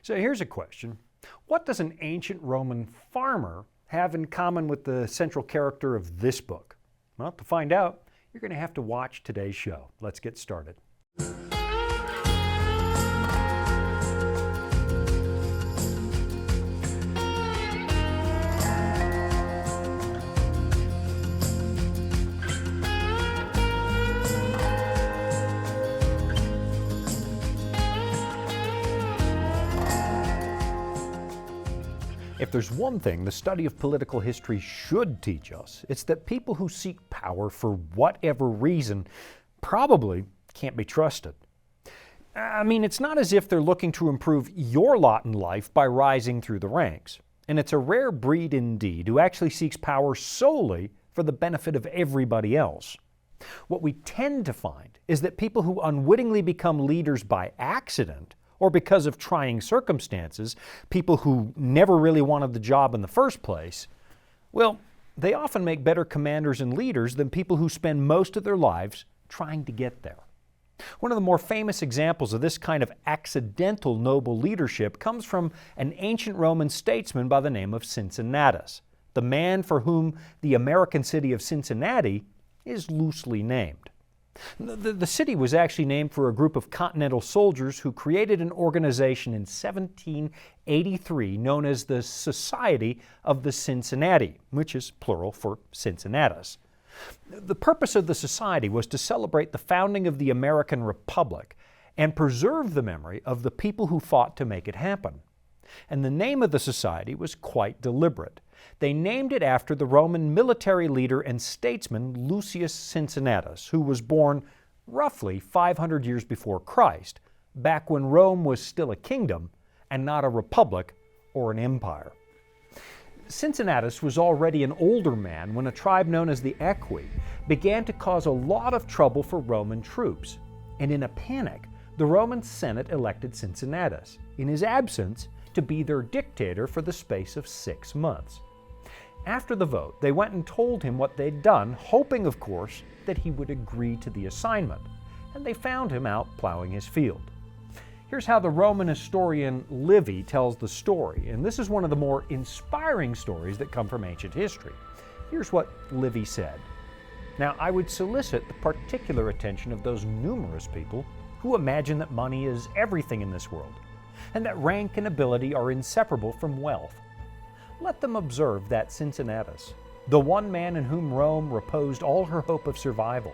So here's a question. What does an ancient Roman farmer have in common with the central character of this book? Well, to find out, you're going to have to watch today's show. Let's get started. If there's one thing the study of political history should teach us, it's that people who seek power for whatever reason probably can't be trusted. I mean, it's not as if they're looking to improve your lot in life by rising through the ranks. And it's a rare breed indeed who actually seeks power solely for the benefit of everybody else. What we tend to find is that people who unwittingly become leaders by accident or because of trying circumstances, people who never really wanted the job in the first place, well, they often make better commanders and leaders than people who spend most of their lives trying to get there. One of the more famous examples of this kind of accidental noble leadership comes from an ancient Roman statesman by the name of Cincinnatus, the man for whom the American city of Cincinnati is loosely named. The city was actually named for a group of Continental soldiers who created an organization in 1783 known as the Society of the Cincinnati, which is plural for Cincinnatus. The purpose of the society was to celebrate the founding of the American Republic and preserve the memory of the people who fought to make it happen. And the name of the society was quite deliberate. They named it after the Roman military leader and statesman Lucius Cincinnatus, who was born roughly 500 years before Christ, back when Rome was still a kingdom and not a republic or an empire. Cincinnatus was already an older man when a tribe known as the Equi began to cause a lot of trouble for Roman troops. And in a panic, the Roman Senate elected Cincinnatus, in his absence, to be their dictator for the space of 6 months. After the vote, they went and told him what they'd done, hoping, of course, that he would agree to the assignment, and they found him out plowing his field. Here's how the Roman historian Livy tells the story, and this is one of the more inspiring stories that come from ancient history. Here's what Livy said. Now, I would solicit the particular attention of those numerous people who imagine that money is everything in this world, and that rank and ability are inseparable from wealth. Let them observe that Cincinnatus, the one man in whom Rome reposed all her hope of survival,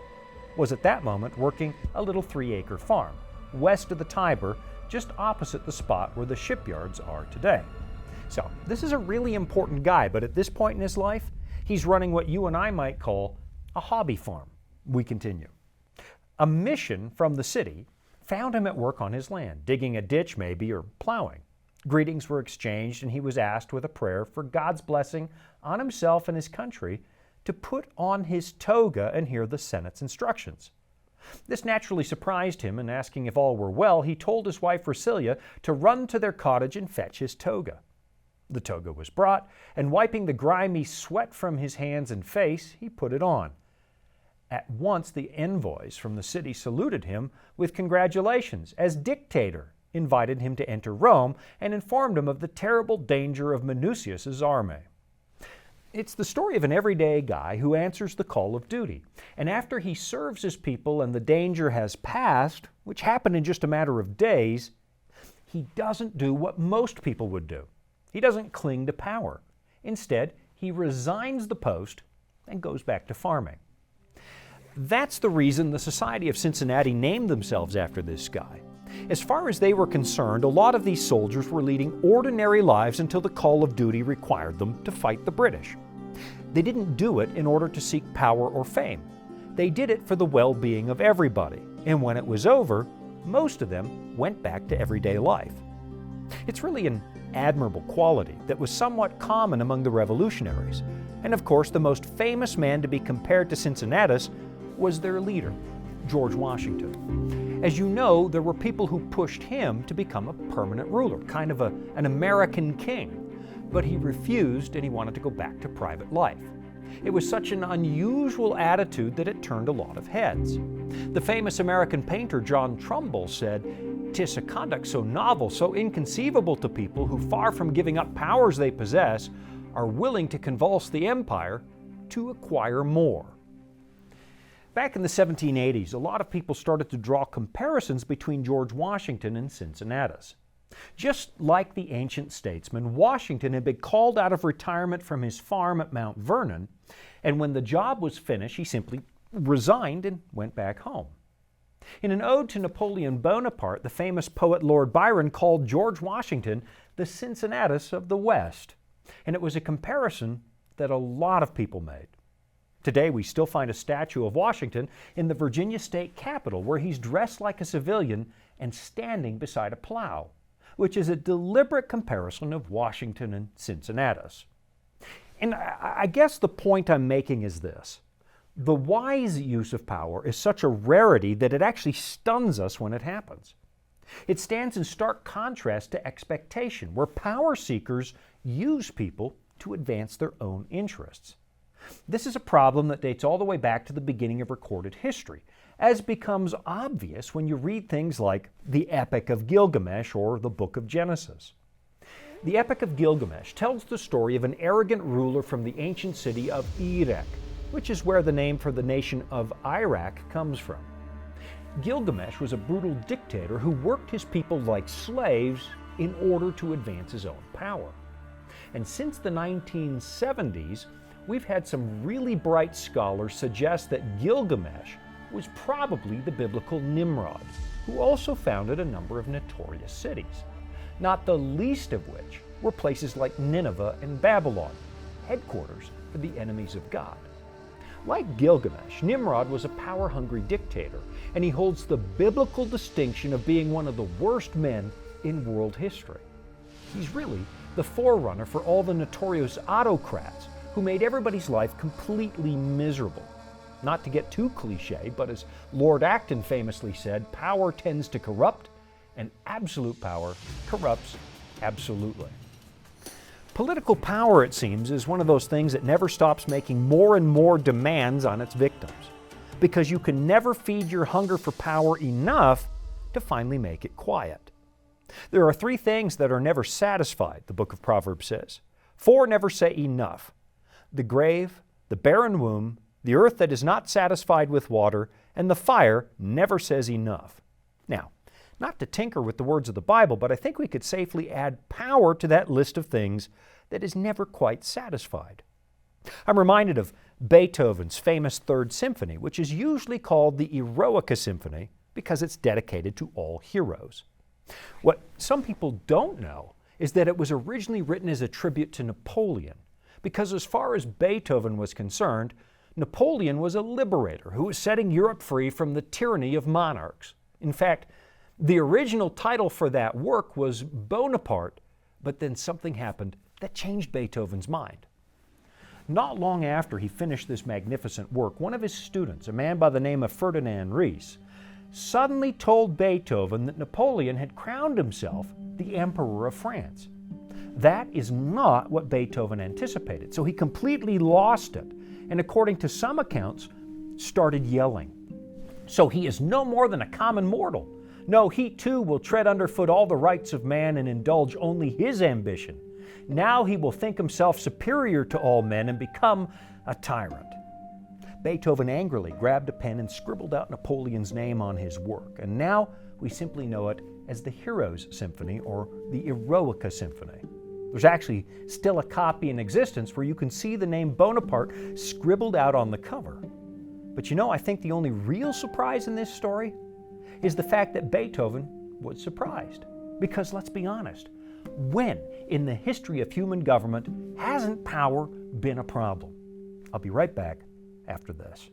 was at that moment working a little 3-acre farm, west of the Tiber, just opposite the spot where the shipyards are today. So, this is a really important guy, but at this point in his life, he's running what you and I might call a hobby farm. We continue. A mission from the city found him at work on his land, digging a ditch maybe, or plowing. Greetings were exchanged, and he was asked with a prayer for God's blessing on himself and his country to put on his toga and hear the Senate's instructions. This naturally surprised him, and asking if all were well, he told his wife Ricilia to run to their cottage and fetch his toga. The toga was brought, and wiping the grimy sweat from his hands and face, he put it on. At once the envoys from the city saluted him with congratulations, as dictator, invited him to enter Rome, and informed him of the terrible danger of Minucius's army. It's the story of an everyday guy who answers the call of duty, and after he serves his people and the danger has passed, which happened in just a matter of days, he doesn't do what most people would do. He doesn't cling to power. Instead, he resigns the post and goes back to farming. That's the reason the Society of Cincinnati named themselves after this guy. As far as they were concerned, a lot of these soldiers were leading ordinary lives until the call of duty required them to fight the British. They didn't do it in order to seek power or fame. They did it for the well-being of everybody, and when it was over, most of them went back to everyday life. It's really an admirable quality that was somewhat common among the revolutionaries, and of course the most famous man to be compared to Cincinnatus was their leader, George Washington. As you know, there were people who pushed him to become a permanent ruler, kind of an American king. But he refused, and he wanted to go back to private life. It was such an unusual attitude that it turned a lot of heads. The famous American painter John Trumbull said, It is a conduct so novel, so inconceivable to people who, far from giving up powers they possess, are willing to convulse the empire to acquire more. Back in the 1780s, a lot of people started to draw comparisons between George Washington and Cincinnatus. Just like the ancient statesman, Washington had been called out of retirement from his farm at Mount Vernon, and when the job was finished, he simply resigned and went back home. In an ode to Napoleon Bonaparte, the famous poet Lord Byron called George Washington the Cincinnatus of the West, and it was a comparison that a lot of people made. Today, we still find a statue of Washington in the Virginia state capitol, where he's dressed like a civilian and standing beside a plow, which is a deliberate comparison of Washington and Cincinnatus. And I guess the point I'm making is this. The wise use of power is such a rarity that it actually stuns us when it happens. It stands in stark contrast to expectation, where power seekers use people to advance their own interests. This is a problem that dates all the way back to the beginning of recorded history, as becomes obvious when you read things like the Epic of Gilgamesh or the Book of Genesis. The Epic of Gilgamesh tells the story of an arrogant ruler from the ancient city of Erech, which is where the name for the nation of Iraq comes from. Gilgamesh was a brutal dictator who worked his people like slaves in order to advance his own power. And since the 1970s, we've had some really bright scholars suggest that Gilgamesh was probably the biblical Nimrod, who also founded a number of notorious cities, not the least of which were places like Nineveh and Babylon, headquarters for the enemies of God. Like Gilgamesh, Nimrod was a power-hungry dictator, and he holds the biblical distinction of being one of the worst men in world history. He's really the forerunner for all the notorious autocrats who made everybody's life completely miserable. Not to get too cliche, but as Lord Acton famously said, power tends to corrupt, and absolute power corrupts absolutely. Political power, it seems, is one of those things that never stops making more and more demands on its victims, because you can never feed your hunger for power enough to finally make it quiet. There are 3 things that are never satisfied, the book of Proverbs says. 4 never say enough: the grave, the barren womb, the earth that is not satisfied with water, and the fire never says enough. Now, not to tinker with the words of the Bible, but I think we could safely add power to that list of things that is never quite satisfied. I'm reminded of Beethoven's famous Third Symphony, which is usually called the Eroica Symphony because it's dedicated to all heroes. What some people don't know is that it was originally written as a tribute to Napoleon, because as far as Beethoven was concerned, Napoleon was a liberator who was setting Europe free from the tyranny of monarchs. In fact, the original title for that work was Bonaparte, but then something happened that changed Beethoven's mind. Not long after he finished this magnificent work, one of his students, a man by the name of Ferdinand Ries, suddenly told Beethoven that Napoleon had crowned himself the Emperor of France. That is not what Beethoven anticipated, so he completely lost it, and according to some accounts, started yelling. So he is no more than a common mortal. No, he too will tread underfoot all the rights of man and indulge only his ambition. Now he will think himself superior to all men and become a tyrant. Beethoven angrily grabbed a pen and scribbled out Napoleon's name on his work, and now we simply know it as the Heroes Symphony or the Eroica Symphony. There's actually still a copy in existence where you can see the name Bonaparte scribbled out on the cover. But you know, I think the only real surprise in this story is the fact that Beethoven was surprised. Because let's be honest, when in the history of human government hasn't power been a problem? I'll be right back after this.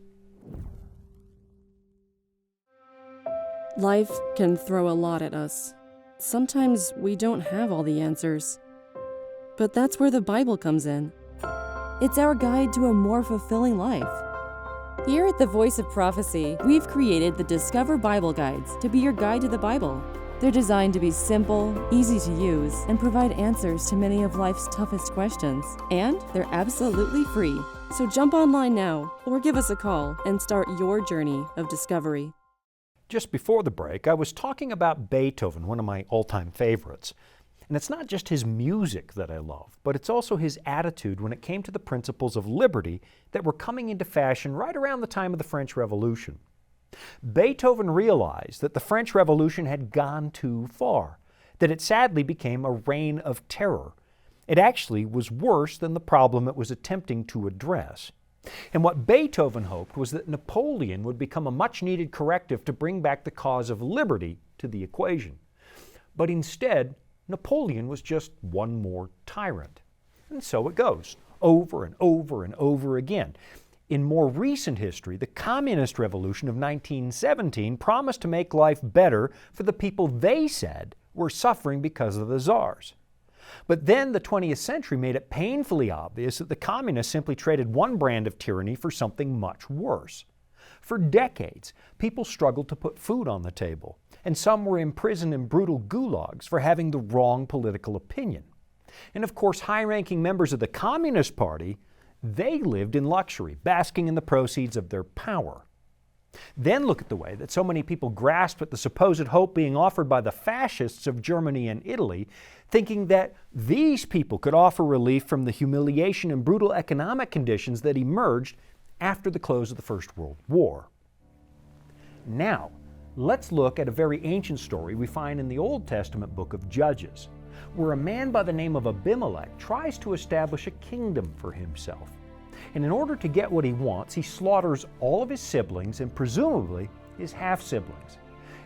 Life can throw a lot at us. Sometimes we don't have all the answers. But that's where the Bible comes in. It's our guide to a more fulfilling life. Here at the Voice of Prophecy, we've created the Discover Bible Guides to be your guide to the Bible. They're designed to be simple, easy to use, and provide answers to many of life's toughest questions. And they're absolutely free. So jump online now or give us a call and start your journey of discovery. Just before the break, I was talking about Beethoven, one of my all-time favorites. And it's not just his music that I love, but it's also his attitude when it came to the principles of liberty that were coming into fashion right around the time of the French Revolution. Beethoven realized that the French Revolution had gone too far, that it sadly became a reign of terror. It actually was worse than the problem it was attempting to address. And what Beethoven hoped was that Napoleon would become a much-needed corrective to bring back the cause of liberty to the equation. But instead, Napoleon was just one more tyrant. And so it goes, over and over and over again. In more recent history, the Communist Revolution of 1917 promised to make life better for the people they said were suffering because of the czars. But then the 20th century made it painfully obvious that the communists simply traded one brand of tyranny for something much worse. For decades, people struggled to put food on the table, and some were imprisoned in brutal gulags for having the wrong political opinion. And of course, high-ranking members of the Communist Party, they lived in luxury, basking in the proceeds of their power. Then look at the way that so many people grasped at the supposed hope being offered by the fascists of Germany and Italy, thinking that these people could offer relief from the humiliation and brutal economic conditions that emerged after the close of the First World War. Now, let's look at a very ancient story we find in the Old Testament book of Judges, where a man by the name of Abimelech tries to establish a kingdom for himself. And in order to get what he wants, he slaughters all of his siblings and presumably his half-siblings.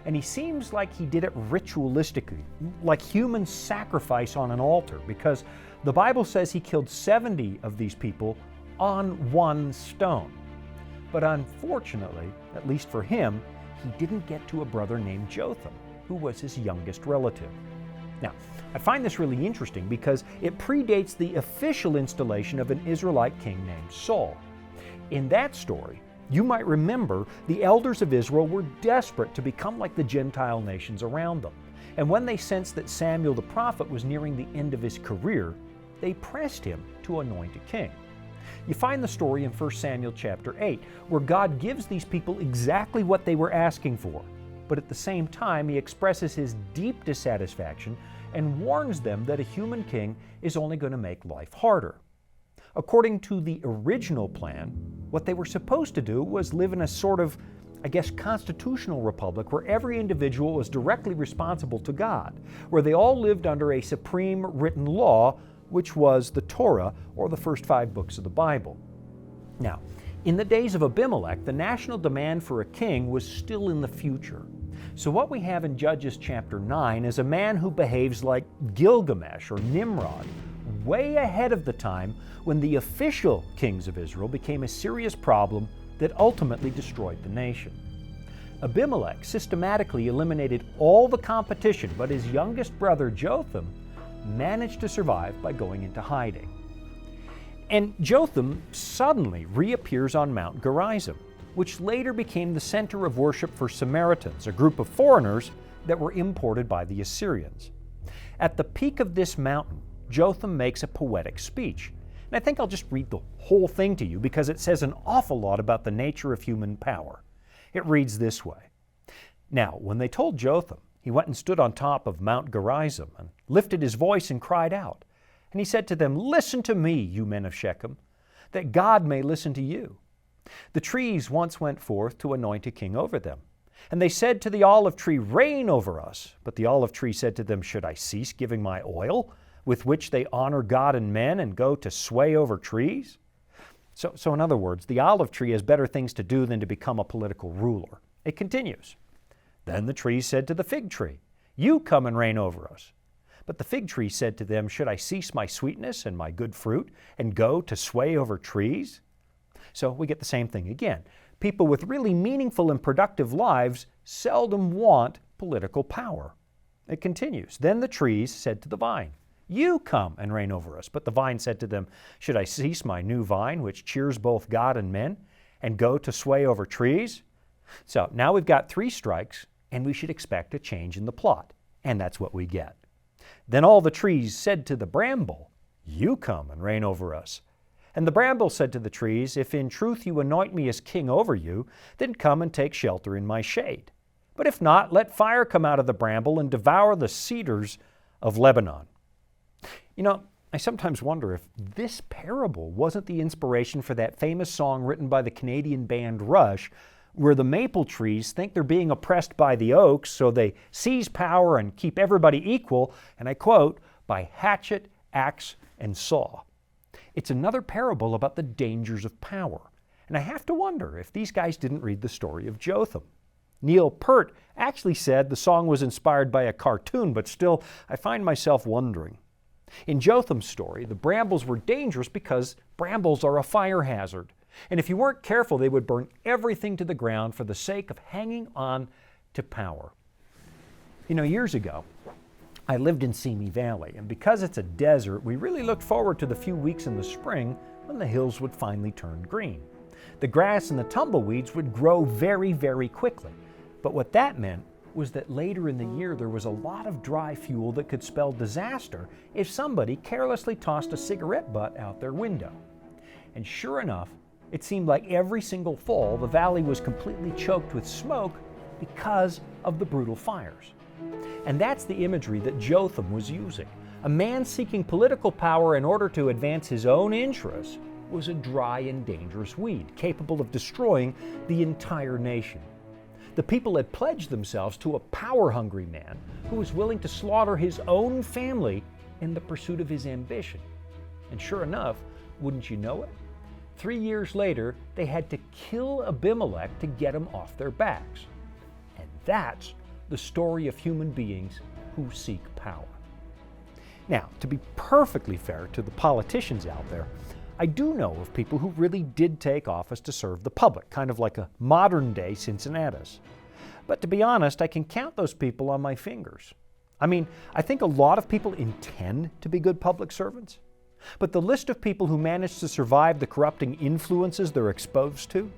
And he seems like he did it ritualistically, like human sacrifice on an altar, because the Bible says he killed 70 of these people on one stone. But unfortunately, at least for him, he didn't get to a brother named Jotham, who was his youngest relative. Now, I find this really interesting because it predates the official installation of an Israelite king named Saul. In that story, you might remember the elders of Israel were desperate to become like the Gentile nations around them. And when they sensed that Samuel the prophet was nearing the end of his career, they pressed him to anoint a king. You find the story in 1 Samuel chapter 8, where God gives these people exactly what they were asking for. But at the same time, he expresses his deep dissatisfaction and warns them that a human king is only going to make life harder. According to the original plan, what they were supposed to do was live in a sort of, constitutional republic where every individual was directly responsible to God, where they all lived under a supreme written law, which was the Torah, or the first 5 books of the Bible. Now, in the days of Abimelech, the national demand for a king was still in the future. So what we have in Judges chapter 9 is a man who behaves like Gilgamesh or Nimrod, way ahead of the time when the official kings of Israel became a serious problem that ultimately destroyed the nation. Abimelech systematically eliminated all the competition, but his youngest brother Jotham managed to survive by going into hiding. And Jotham suddenly reappears on Mount Gerizim, which later became the center of worship for Samaritans, a group of foreigners that were imported by the Assyrians. At the peak of this mountain, Jotham makes a poetic speech. And I think I'll just read the whole thing to you because it says an awful lot about the nature of human power. It reads this way. Now, when they told Jotham, he went and stood on top of Mount Gerizim and lifted his voice and cried out. And he said to them, "Listen to me, you men of Shechem, that God may listen to you. The trees once went forth to anoint a king over them. And they said to the olive tree, 'Reign over us.' But the olive tree said to them, 'Should I cease giving my oil, with which they honor God and men, and go to sway over trees?'" So in other words, the olive tree has better things to do than to become a political ruler. It continues. Then the trees said to the fig tree, "You come and reign over us." But the fig tree said to them, "Should I cease my sweetness and my good fruit, and go to sway over trees?" So we get the same thing again. People with really meaningful and productive lives seldom want political power. It continues. Then the trees said to the vine, "You come and reign over us." But the vine said to them, "Should I cease my new vine, which cheers both God and men, and go to sway over trees?" So now we've got 3 strikes, and we should expect a change in the plot. And that's what we get. Then all the trees said to the bramble, "You come and reign over us." And the bramble said to the trees, "If in truth you anoint me as king over you, then come and take shelter in my shade." But if not, let fire come out of the bramble and devour the cedars of Lebanon. You know, I sometimes wonder if this parable wasn't the inspiration for that famous song written by the Canadian band Rush, where the maple trees think they're being oppressed by the oaks, so they seize power and keep everybody equal, and I quote, by hatchet, axe, and saw. It's another parable about the dangers of power. And I have to wonder if these guys didn't read the story of Jotham. Neil Peart actually said the song was inspired by a cartoon, but still, I find myself wondering. In Jotham's story, the brambles were dangerous because brambles are a fire hazard. And if you weren't careful, they would burn everything to the ground for the sake of hanging on to power. You know, years ago, I lived in Simi Valley, and because it's a desert, we really looked forward to the few weeks in the spring when the hills would finally turn green. The grass and the tumbleweeds would grow very, very quickly. But what that meant was that later in the year there was a lot of dry fuel that could spell disaster if somebody carelessly tossed a cigarette butt out their window. And sure enough, it seemed like every single fall the valley was completely choked with smoke because of the brutal fires. And that's the imagery that Jotham was using. A man seeking political power in order to advance his own interests was a dry and dangerous weed, capable of destroying the entire nation. The people had pledged themselves to a power-hungry man who was willing to slaughter his own family in the pursuit of his ambition. And sure enough, wouldn't you know it? 3 years later, they had to kill Abimelech to get him off their backs. And that's the story of human beings who seek power. Now, to be perfectly fair to the politicians out there, I do know of people who really did take office to serve the public, kind of like a modern-day Cincinnatus. But to be honest, I can count those people on my fingers. I mean, I think a lot of people intend to be good public servants, but the list of people who manage to survive the corrupting influences they're exposed to,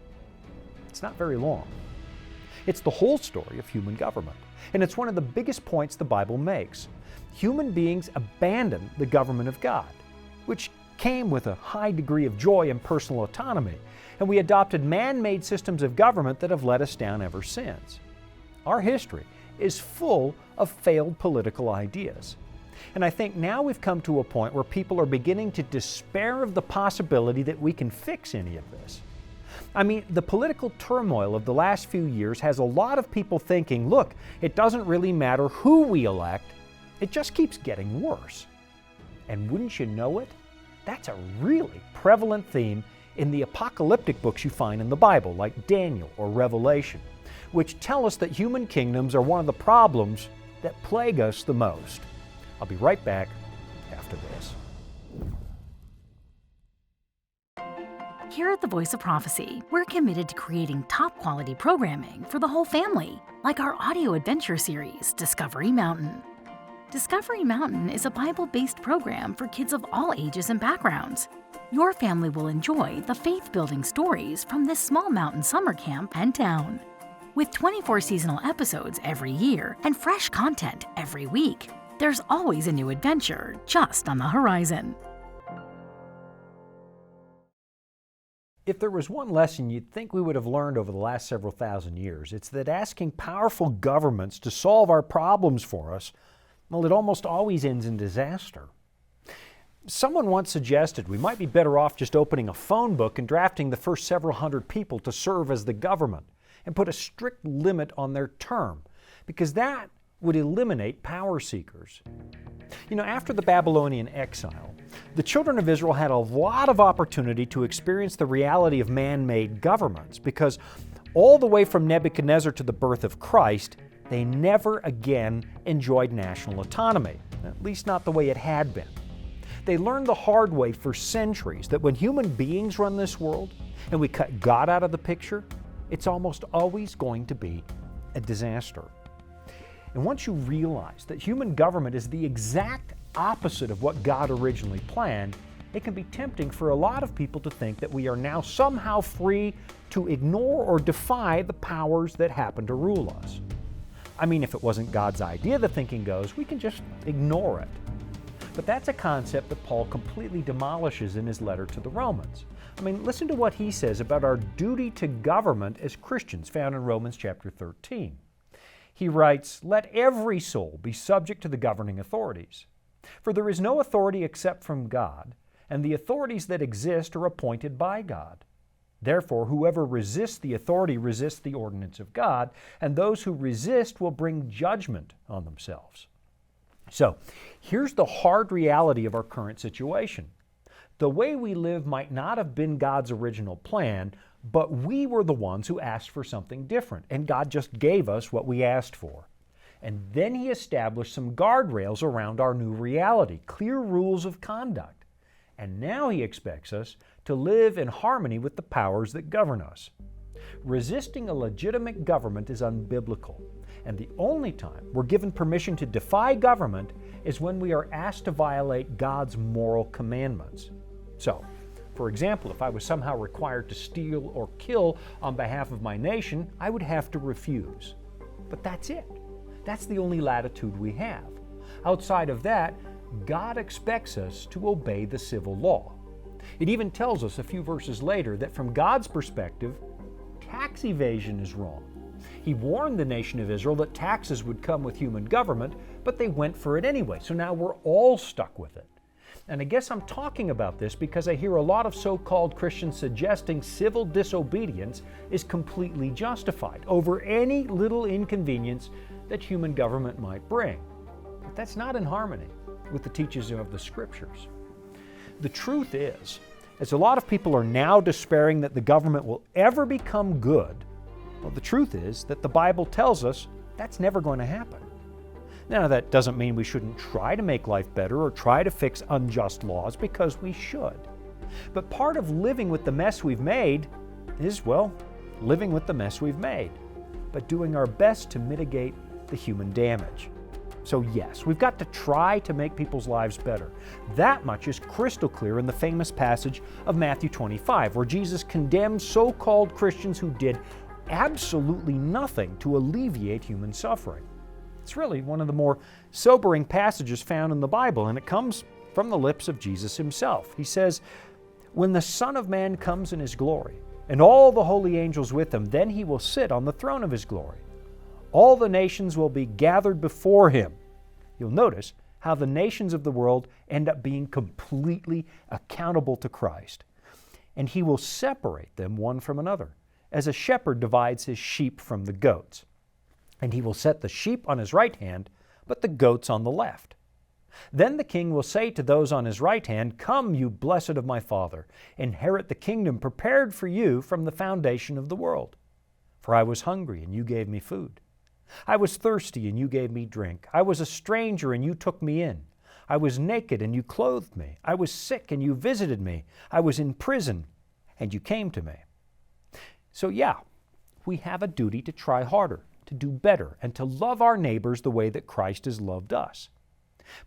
it's not very long. It's the whole story of human government, and it's one of the biggest points the Bible makes. Human beings abandon the government of God, which came with a high degree of joy and personal autonomy, and we adopted man-made systems of government that have let us down ever since. Our history is full of failed political ideas. And I think now we've come to a point where people are beginning to despair of the possibility that we can fix any of this. I mean, the political turmoil of the last few years has a lot of people thinking, look, it doesn't really matter who we elect, it just keeps getting worse. And wouldn't you know it? That's a really prevalent theme in the apocalyptic books you find in the Bible, like Daniel or Revelation, which tell us that human kingdoms are one of the problems that plague us the most. I'll be right back after this. Here at the Voice of Prophecy, we're committed to creating top-quality programming for the whole family, like our audio adventure series, Discovery Mountain. Discovery Mountain is a Bible-based program for kids of all ages and backgrounds. Your family will enjoy the faith-building stories from this small mountain summer camp and town. With 24 seasonal episodes every year and fresh content every week, there's always a new adventure just on the horizon. If there was one lesson you'd think we would have learned over the last several thousand years, it's that asking powerful governments to solve our problems for us, well, it almost always ends in disaster. Someone once suggested we might be better off just opening a phone book and drafting the first several hundred people to serve as the government and put a strict limit on their term, because that would eliminate power seekers. You know, after the Babylonian exile, the children of Israel had a lot of opportunity to experience the reality of man-made governments, because all the way from Nebuchadnezzar to the birth of Christ, they never again enjoyed national autonomy, at least not the way it had been. They learned the hard way for centuries that when human beings run this world and we cut God out of the picture, it's almost always going to be a disaster. And once you realize that human government is the exact opposite of what God originally planned, it can be tempting for a lot of people to think that we are now somehow free to ignore or defy the powers that happen to rule us. I mean, if it wasn't God's idea, the thinking goes, we can just ignore it. But that's a concept that Paul completely demolishes in his letter to the Romans. I mean, listen to what he says about our duty to government as Christians, found in Romans chapter 13. He writes, "Let every soul be subject to the governing authorities. For there is no authority except from God, and the authorities that exist are appointed by God. Therefore, whoever resists the authority resists the ordinance of God, and those who resist will bring judgment on themselves." So, here's the hard reality of our current situation. The way we live might not have been God's original plan, but we were the ones who asked for something different, and God just gave us what we asked for. And then He established some guardrails around our new reality, clear rules of conduct. And now He expects us to live in harmony with the powers that govern us. Resisting a legitimate government is unbiblical, and the only time we're given permission to defy government is when we are asked to violate God's moral commandments. So, for example, if I was somehow required to steal or kill on behalf of my nation, I would have to refuse. But that's it. That's the only latitude we have. Outside of that, God expects us to obey the civil law. It even tells us a few verses later that from God's perspective, tax evasion is wrong. He warned the nation of Israel that taxes would come with human government, but they went for it anyway. So now we're all stuck with it. And I guess I'm talking about this because I hear a lot of so-called Christians suggesting civil disobedience is completely justified over any little inconvenience that human government might bring. But that's not in harmony with the teachings of the Scriptures. The truth is, as a lot of people are now despairing that the government will ever become good, well, the truth is that the Bible tells us that's never going to happen. Now, that doesn't mean we shouldn't try to make life better or try to fix unjust laws, because we should. But part of living with the mess we've made is, well, living with the mess we've made, but doing our best to mitigate the human damage. So yes, we've got to try to make people's lives better. That much is crystal clear in the famous passage of Matthew 25, where Jesus condemns so-called Christians who did absolutely nothing to alleviate human suffering. It's really one of the more sobering passages found in the Bible, and it comes from the lips of Jesus Himself. He says, "When the Son of Man comes in His glory, and all the holy angels with Him, then He will sit on the throne of His glory. All the nations will be gathered before Him." You'll notice how the nations of the world end up being completely accountable to Christ. And He will separate them one from another, as a shepherd divides his sheep from the goats. And He will set the sheep on His right hand, but the goats on the left. Then the King will say to those on His right hand, "Come, you blessed of my Father, inherit the kingdom prepared for you from the foundation of the world. For I was hungry, and you gave me food. I was thirsty, and you gave me drink. I was a stranger, and you took me in. I was naked, and you clothed me. I was sick, and you visited me. I was in prison, and you came to me." So yeah, we have a duty to try harder, to do better, and to love our neighbors the way that Christ has loved us.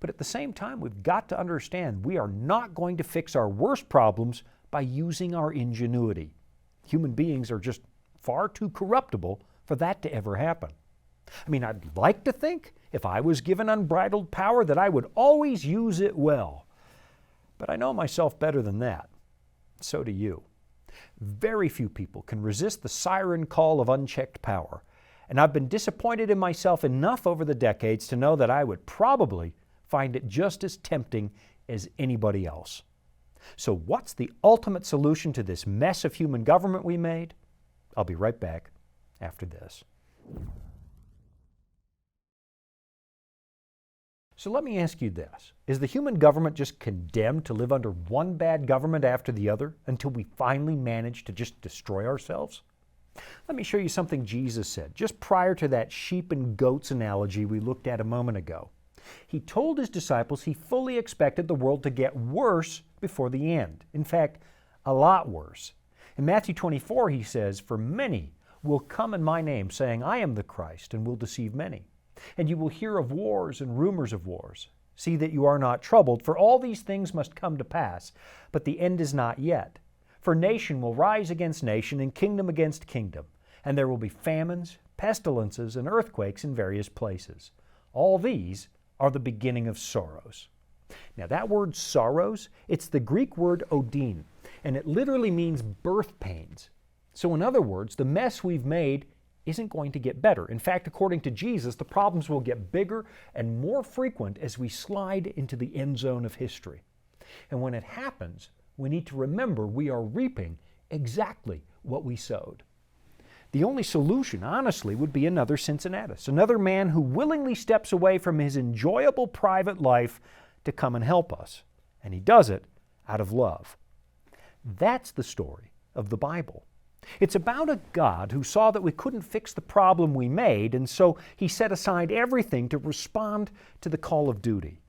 But at the same time, we've got to understand we are not going to fix our worst problems by using our ingenuity. Human beings are just far too corruptible for that to ever happen. I mean, I'd like to think if I was given unbridled power that I would always use it well. But I know myself better than that. So do you. Very few people can resist the siren call of unchecked power. And I've been disappointed in myself enough over the decades to know that I would probably find it just as tempting as anybody else. So what's the ultimate solution to this mess of human government we made? I'll be right back after this. So let me ask you this. Is the human government just condemned to live under one bad government after the other until we finally manage to just destroy ourselves? Let me show you something Jesus said just prior to that sheep and goats analogy we looked at a moment ago. He told His disciples He fully expected the world to get worse before the end. In fact, a lot worse. In Matthew 24, He says, "For many will come in my name, saying, 'I am the Christ,' and will deceive many. And you will hear of wars and rumors of wars. See that you are not troubled, for all these things must come to pass, but the end is not yet. For nation will rise against nation, and kingdom against kingdom, and there will be famines, pestilences, and earthquakes in various places. All these are the beginning of sorrows." Now that word sorrows, it's the Greek word odin, and it literally means birth pains. So in other words, the mess we've made isn't going to get better. In fact, according to Jesus, the problems will get bigger and more frequent as we slide into the end zone of history. And when it happens, we need to remember we are reaping exactly what we sowed. The only solution, honestly, would be another Cincinnatus, another man who willingly steps away from his enjoyable private life to come and help us. And he does it out of love. That's the story of the Bible. It's about a God who saw that we couldn't fix the problem we made, and so he set aside everything to respond to the call of duty.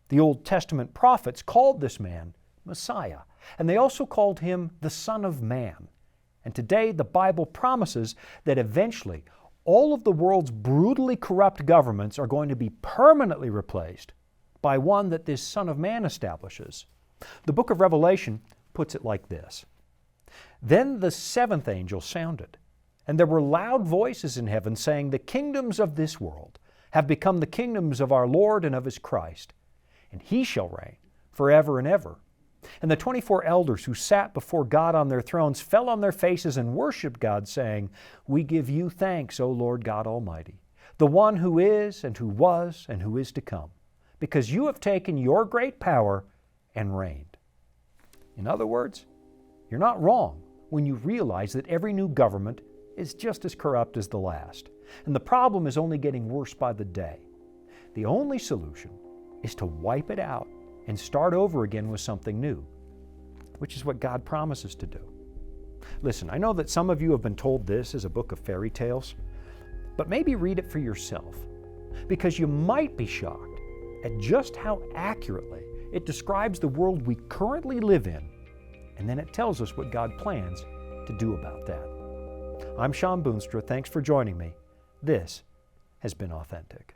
The Old Testament prophets called this man Messiah, and they also called him the Son of Man. And today the Bible promises that eventually all of the world's brutally corrupt governments are going to be permanently replaced by one that this Son of Man establishes. The book of Revelation puts it like this. Then the seventh angel sounded, and there were loud voices in heaven saying, "The kingdoms of this world have become the kingdoms of our Lord and of His Christ, and He shall reign forever and ever." And the 24 elders who sat before God on their thrones fell on their faces and worshiped God, saying, "We give you thanks, O Lord God Almighty, the one who is and who was and who is to come, because you have taken your great power and reigned." In other words, you're not wrong when you realize that every new government is just as corrupt as the last, and the problem is only getting worse by the day. The only solution is to wipe it out and start over again with something new, which is what God promises to do. Listen, I know that some of you have been told this is a book of fairy tales, but maybe read it for yourself, because you might be shocked at just how accurately it describes the world we currently live in, and then it tells us what God plans to do about that. I'm Shawn Boonstra. Thanks for joining me. This has been Authentic.